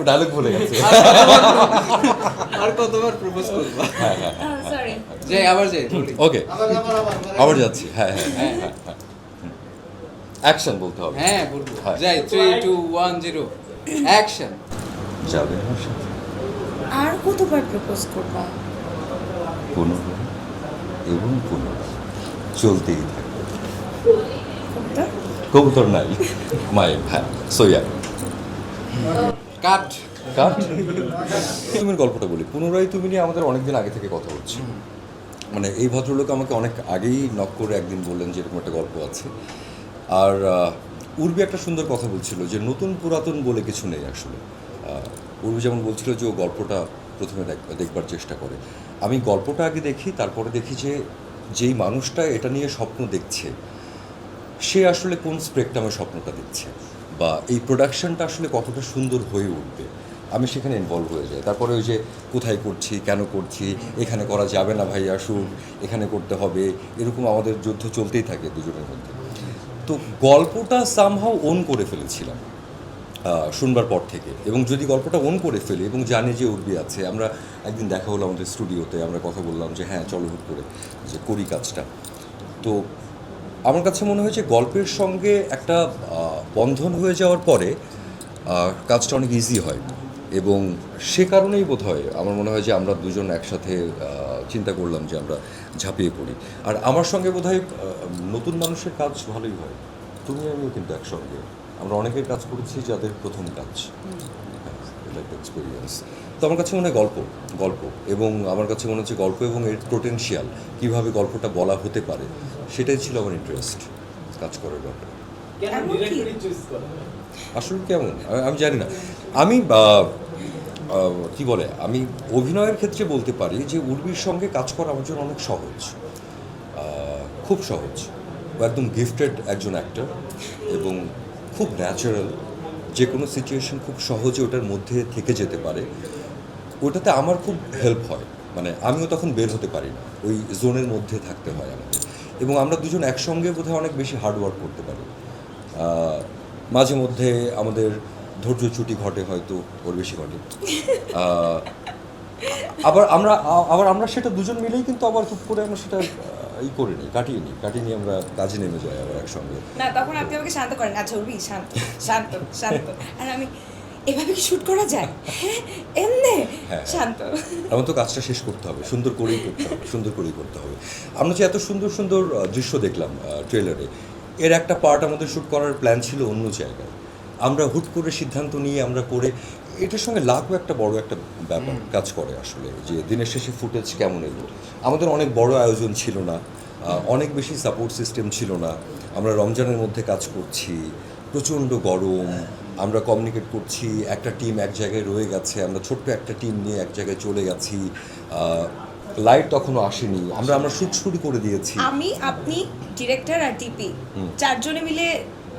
Dialogue ভুলে গেছে। আর কতবার প্রপোজ করবা? সরি যাই আবার যাই ওকে, আবার যাচ্ছি। হ্যাঁ হ্যাঁ হ্যাঁ হ্যাঁ, অ্যাকশন বলতে হবে। হ্যাঁ বলবো। হ্যাঁ। যাই 3 2 1 0 অ্যাকশন। যাবে আমার সাথে আর কতবার প্রপোজ করবা? পুনরায় এবং পুনরায় চলতেই থাকবে। কবিতা? কবুতর নাই মাই, হ্যাঁ সোয়া কাট। কাট। তুমির গল্পটা বলি। পুনরায় তুমি নিয়ে আমাদের অনেকদিন আগে থেকে কথা হচ্ছে। মানে এই ভদ্রলোক আমাকে অনেক আগেই নক করে একদিন বললেন যে এরকম একটা গল্প আছে। আর উর্বি একটা সুন্দর কথা বলছিল যে নতুন পুরাতন বলে কিছু নেই আসলে। উর্বি যেমন বলছিল যে ও গল্পটা প্রথমে দেখবার চেষ্টা করে। আমি গল্পটা আগে দেখি, তারপরে দেখি যে যেই মানুষটা এটা নিয়ে স্বপ্ন দেখছে সে আসলে কোন স্পেকট্রামে স্বপ্নটা দেখছে, বা এই প্রোডাকশনটা আসলে কতটা সুন্দর হয়ে উঠবে, আমি সেখানে ইনভলভ হয়ে যাই। তারপরে ওই যে কোথায় করছি, কেন করছি, এখানে করা যাবে না ভাই আসুন, এখানে করতে হবে, এরকম আমাদের যুদ্ধ চলতেই থাকে দুজনের মধ্যে। তো গল্পটা সামহাও ওন করে ফেলেছিলাম শুনবার পর থেকে, এবং যদি গল্পটা ওন করে ফেলি এবং জানি যে উর্বি আছে, আমরা একদিন দেখা হলো আমাদের স্টুডিওতে, আমরা কথা বললাম যে হ্যাঁ চলো হুট করে যে করি কাজটা। তো আমার কাছে মনে হয়েছে গল্পের সঙ্গে একটা বন্ধন হয়ে যাওয়ার পরে কাজটা অনেক ইজি হয়, এবং সে কারণেই বোধ হয় আমার মনে হয় যে আমরা দুজন একসাথে চিন্তা করলাম যে আমরা ঝাঁপিয়ে পড়ি। আর আমার সঙ্গে বোধ হয় নতুন মানুষের কাজ ভালোই হয়। তুমি আমিও কিন্তু একসঙ্গে আমরা অনেকের কাজ করেছি যাদের প্রথম কাজ, এটা একটা এক্সপিরিয়েন্স। তো আমার কাছে মনে হয় গল্প গল্প এবং আমার কাছে মনে হচ্ছে গল্প এবং এর পোটেনশিয়াল কীভাবে গল্পটা বলা হতে পারে, সেটাই ছিল আমার ইন্টারেস্ট কাজ করার ব্যাপারে। আসলে কেমন আমি জানি না। আমি কি বলে, আমি অভিনয়ের ক্ষেত্রে বলতে পারি যে উর্বির সঙ্গে কাজ করা আমার জন্য অনেক সহজ, খুব সহজ। ও একদম গিফটেড একজন অ্যাক্টর এবং খুব ন্যাচারাল, যে কোনো সিচুয়েশন খুব সহজে ওটার মধ্যে থেকে যেতে পারে। ওটাতে আমার খুব হেল্প হয়, মানে আমিও তখন বের হতে পারি না, ওই জোনের মধ্যে থাকতে হয় আমাদের। এবং আমরা দুজন একসঙ্গে বোধহয় অনেক বেশি হার্ডওয়ার্ক করতে পারি। মাঝে মধ্যে আমাদের ধৈর্যচ্যুতি ঘটে, হয়তো ওর বেশি ঘটে। আবার আমরা সেটা দুজন মিলেই কিন্তু আবার খুব করে আমরা সেটা কাটিয়ে নিই আমরা কাজে নেমে যাই আবার একসঙ্গে। না, তখন আপনি আমাকে শান্ত করেন, আচ্ছা উর্বি শান্ত শান্ত শান্ত, আর আমি এভাবে কি শুট করা যায়, হ্যাঁ এমনি শান্ত। আমার তো কাজটা শেষ করতে হবে, সুন্দর করেই করতে হবে। আমরা যে এত সুন্দর সুন্দর দৃশ্য দেখলাম ট্রেলারে, এর একটা পার্ট আমাদের শ্যুট করার প্ল্যান ছিল অন্য জায়গায়। আমরা হুট করে সিদ্ধান্ত নিয়ে আমরা করে, এটার সঙ্গে লাখও একটা বড় একটা ব্যাপার কাজ করে আসলে, যে দিনের শেষে ফুটেজ কেমন এলো। আমাদের অনেক বড় আয়োজন ছিল না, অনেক বেশি সাপোর্ট সিস্টেম ছিল না। আমরা রমজানের মধ্যে কাজ করছি, প্রচণ্ড গরম, আমরা কমিউনিকেট করছি, একটা টিম এক জায়গায় রয়ে গেছে, আমরা ছোট্ট একটা টিম নিয়ে এক জায়গায় চলে গেছি, লাইট তখনও আসেনি, আমরা শুট শুরু করে দিয়েছি। আমি, আপনি, ডিরেক্টর আর ডিপি চারজনে মিলে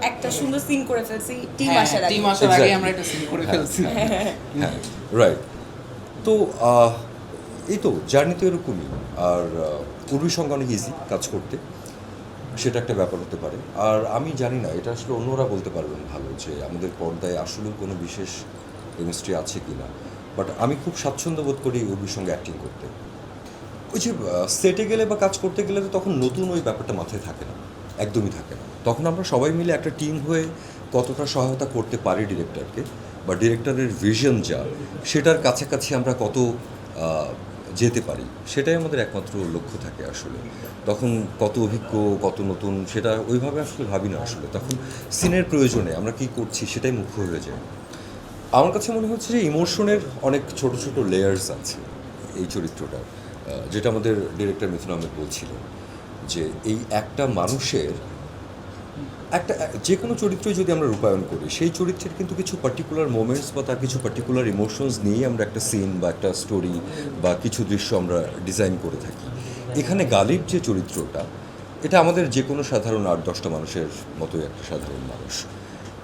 একটা সুন্দর সিন করে ফেলছি টিম আসার আগে। টিম আসার আগে আমরা একটা সিন করে ফেলছি। হ্যাঁ রাইট। তো এই তো জার্নি তো এরকমই। আর উর্বির সঙ্গে অনেক ইজি কাজ করতে, সেটা একটা ব্যাপার হতে পারে। আর আমি জানি না, এটা আসলে অন্যরা বলতে পারবেন ভালো, যে আমাদের পর্দায় আসলেও কোনো বিশেষ কেমিস্ট্রি আছে কি না, বাট আমি খুব স্বাচ্ছন্দ্য বোধ করি উর্বির সঙ্গে অ্যাক্টিং করতে। ওই যে সেটে গেলে বা কাজ করতে গেলে তো তখন নতুন ওই ব্যাপারটা মাথায় থাকে না, একদমই থাকে না। তখন আমরা সবাই মিলে একটা টিম হয়ে কতটা সহায়তা করতে পারি ডিরেক্টরকে, বা ডিরেক্টরের ভিশন যা, সেটার কাছাকাছি আমরা কত যেতে পারি, সেটাই আমাদের একমাত্র লক্ষ্য থাকে আসলে। তখন কত অভিজ্ঞ, কত নতুন, সেটা ওইভাবে আসলে ভাবি না আসলে। তখন সিনের প্রয়োজনে আমরা কী করছি সেটাই মুখ্য হয়ে যায়। আমার কাছে মনে হচ্ছে যে ইমোশনের অনেক ছোট ছোট লেয়ার্স আছে এই চরিত্রটা, যেটা আমাদের ডিরেক্টর মিথুন আহমেদ বলছিল, যে এই একটা মানুষের একটা যে কোনো চরিত্র যদি আমরা রূপায়ণ করি, সেই চরিত্রের কিন্তু কিছু পার্টিকুলার মোমেন্টস বা তার কিছু পার্টিকুলার ইমোশনস নিয়ে আমরা একটা সিন বা একটা স্টোরি বা কিছু দৃশ্য আমরা ডিজাইন করে থাকি। এখানে গালিব যে চরিত্রটা, এটা আমাদের যে কোনো সাধারণ 8-10টা মানুষের মতোই একটা সাধারণ মানুষ,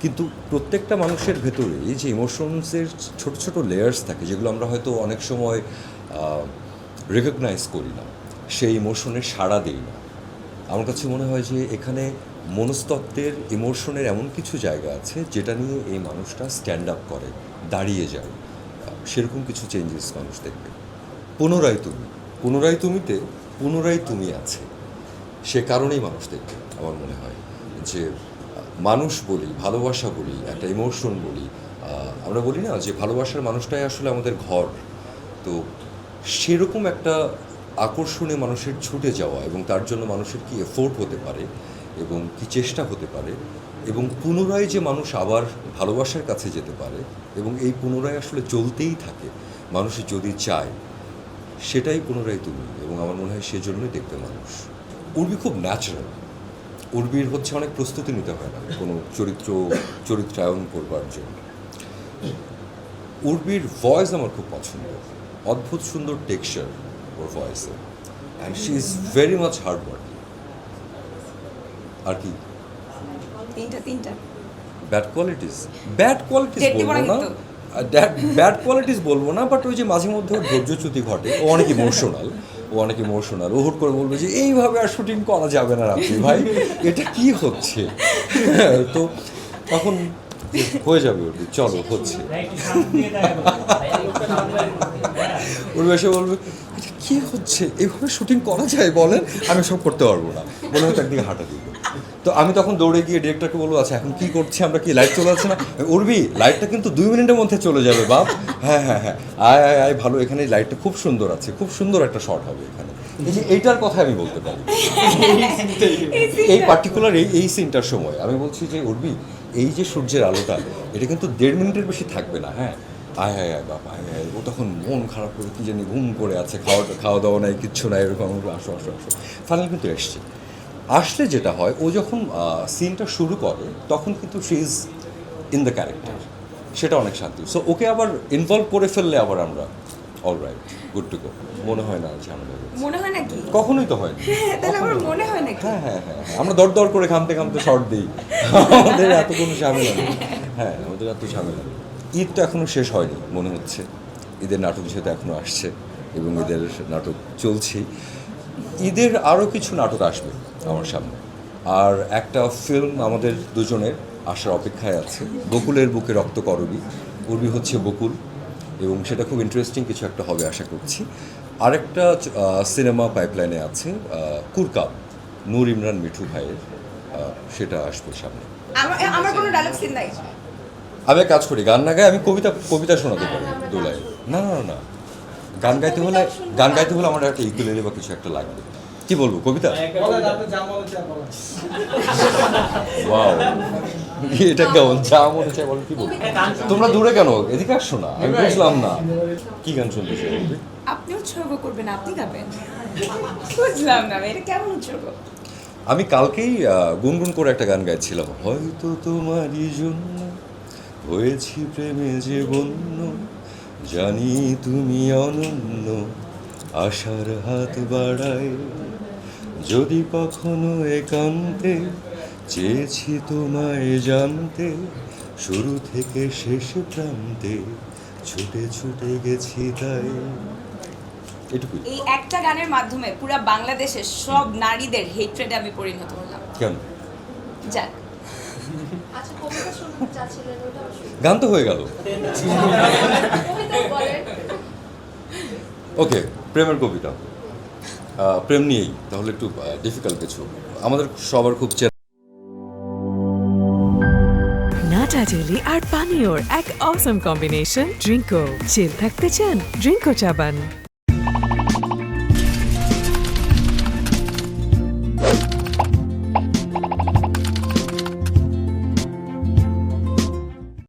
কিন্তু প্রত্যেকটা মানুষের ভেতরেই যে ইমোশনসের ছোট ছোট লেয়ার্স থাকে, যেগুলো আমরা হয়তো অনেক সময় রেকগনাইজ করি না, সেই ইমোশনের সাড়া দিই না। আমার কাছে মনে হয় যে এখানে মনস্তত্ত্বের, ইমোশনের এমন কিছু জায়গা আছে যেটা নিয়ে এই মানুষটা স্ট্যান্ড আপ করে। দাঁড়িয়ে যাও, সেরকম কিছু চেঞ্জেস মানুষ দেখবে। পুনরায় তুমিতে পুনরায় তুমি আছে, সে কারণেই মানুষ দেখবে। আমার মনে হয় যে মানুষ বলি, ভালোবাসা বলি, একটা ইমোশন বলি, আমরা বলি না যে ভালোবাসার মানুষটাই আসলে আমাদের ঘর। তো সেরকম একটা আকর্ষণে মানুষের ছুটে যাওয়া এবং তার জন্য মানুষের কি এফোর্ট হতে পারে এবং কি চেষ্টা হতে পারে, এবং পুনরায় যে মানুষ আবার ভালোবাসার কাছে যেতে পারে এবং এই পুনরায় আসলে চলতেই থাকে মানুষ যদি চায়, সেটাই পুনরায় তুমি। এবং আমার মনে হয় সেজন্যই দেখতে মানুষ। উর্বি খুব ন্যাচারাল। উর্বির হচ্ছে অনেক প্রস্তুতি নিতে হয় না কোনো চরিত্রায়ন করবার জন্য। উর্বির ভয়েস আমার খুব পছন্দ, অদ্ভুত সুন্দর টেক্সচার ওর ভয়েসে, and she is very much hard working. আর কি তিনটা ব্যাড কোয়ালিটিস দেখতে বলবো পারে না, কিন্তু। ব্যাড কোয়ালিটিস বলবো না, বাট ওই যে মাঝে মধ্যে ওর ধৈর্যচ্যুতি ঘটে। ও অনেক ইমোশনাল। ও হুট করে বলবে যে এইভাবে আর শুটিং করা যাবে না রাত্রি ভাই, এটা কি হচ্ছে। তো তখন হয়ে যাবে ওর, চলো হচ্ছে। ওর এসে বলবে এটা কি হচ্ছে, এইভাবে শুটিং করা যায় বলেন, আমি সব করতে পারবো না, বলে হয়তো একদিকে হাঁটা দিব। তো আমি তখন দৌড়ে গিয়ে ডিরেক্টরকে বলবো আচ্ছা এখন কী করছি আমরা, কি লাইট চলে যাচ্ছে না? উর্বি লাইটটা কিন্তু 2 মিনিটের মধ্যে চলে যাবে বাপ। হ্যাঁ আয় ভালো, এখানে লাইটটা খুব সুন্দর আছে, খুব সুন্দর একটা শট হবে এখানে। এই যে এইটার কথা আমি বলতে পারি, এই পার্টিকুলার এই সিনটার সময় আমি বলছি যে উর্বি এই যে সূর্যের আলোটা, এটা কিন্তু 1.5 মিনিটের বেশি থাকবে না। হ্যাঁ আয় বাপ আয়। ও তখন মন খারাপ করে কি জানি ঘুম করে আছে, খাওয়া দাওয়া নাই, কিচ্ছু নাই, এরকম আসো ফাইনাল কিন্তু আসলে যেটা হয়, ও যখন সিনটা শুরু করে তখন কিন্তু she is in the character, সেটা অনেক শান্তি। সো ওকে আবার ইনভলভ করে ফেললে আবার আমরা অলরাইট গুড টু গো। মনে হয় না ঝামেলা হয়েছে। মনে হয় নাকি? কখনোই তো হয় না। তাহলে আমার মনে হয় নাকি? হ্যাঁ আমরা দর করে খামতে শর্ট দিই, আমাদের এত কোনো ঝামেলা নেই। হ্যাঁ আমাদের এত ঝামেলা নেই। ঈদ তো এখনও শেষ হয়নি মনে হচ্ছে, ঈদের নাটক যেহেতু এখনও আসছে এবং ঈদের নাটক চলছেই, ঈদের আরও কিছু নাটক আসবে আমার সামনে। আর একটা ফিল্ম আমাদের দুজনের আসার অপেক্ষায় আছে, বকুলের বুকে রক্ত করবি। উর্বি হচ্ছে বকুল এবং সেটা খুব ইন্টারেস্টিং কিছু একটা হবে আশা করছি। আরেকটা সিনেমা পাইপলাইনে আছে, কুরকাব, নূর ইমরান মিঠু ভাইয়ের, সেটা আসবে সামনে। আমার কোনো ডায়লগ সিন নাই। আমি এক কাজ করি, গান না গাই আমি কবিতা শোনাতে পারি দোলায়। না গান গাইতে হলে আমার একটা ইকুয়েলি বা কিছু একটা লাগবে। কি বলবো, কবিতা? ওয়াও, এটা কেমন যা মনে চায় বলো, কি বলবো? তোমরা দূরে কেন, এদিকে আসছো না, আমি বুঝলাম না কি গান শুনতে চাই। আপনি উৎসর্গ করবেন, আপনি গাবেন। বুঝলাম না এটা কেমন উৎসর্গ। আমি কালকেই গুনগুন করে একটা গান গাইছিলাম, হয়তো তোমারই জন্য হয়েছি প্রেমে যে বন্য, জানি তুমি অনন্য, আশার হাত বাড়ায়, যদি কখনো একান্তে চেয়েছি তোমায় জানতে, শুরু থেকে শেষ প্রান্তে ছুটে গেছি তাই। এটুকুই। এই একটা গানের মাধ্যমে পুরো বাংলাদেশের সব নারীদের হেট্রেডে আমি পরিণত হলাম। কেন? যাক, আচ্ছা, কবিতা শুনতে চাচ্ছিলেন, ওটাও শুনুন। গান তো হয়ে গেল। কবিতা বলেন। ওকে, প্রেমের কবিতা, প্রেম নিয়েই, তাহলে একটু ডিফিকাল্ট কিছু, আমাদের সবার খুব নাটা জেলি আর পানীয়র এক অসম কম্বিনেশন, ড্রিঙ্কো। চিল থাকতে চান, ড্রিঙ্কো চাবান।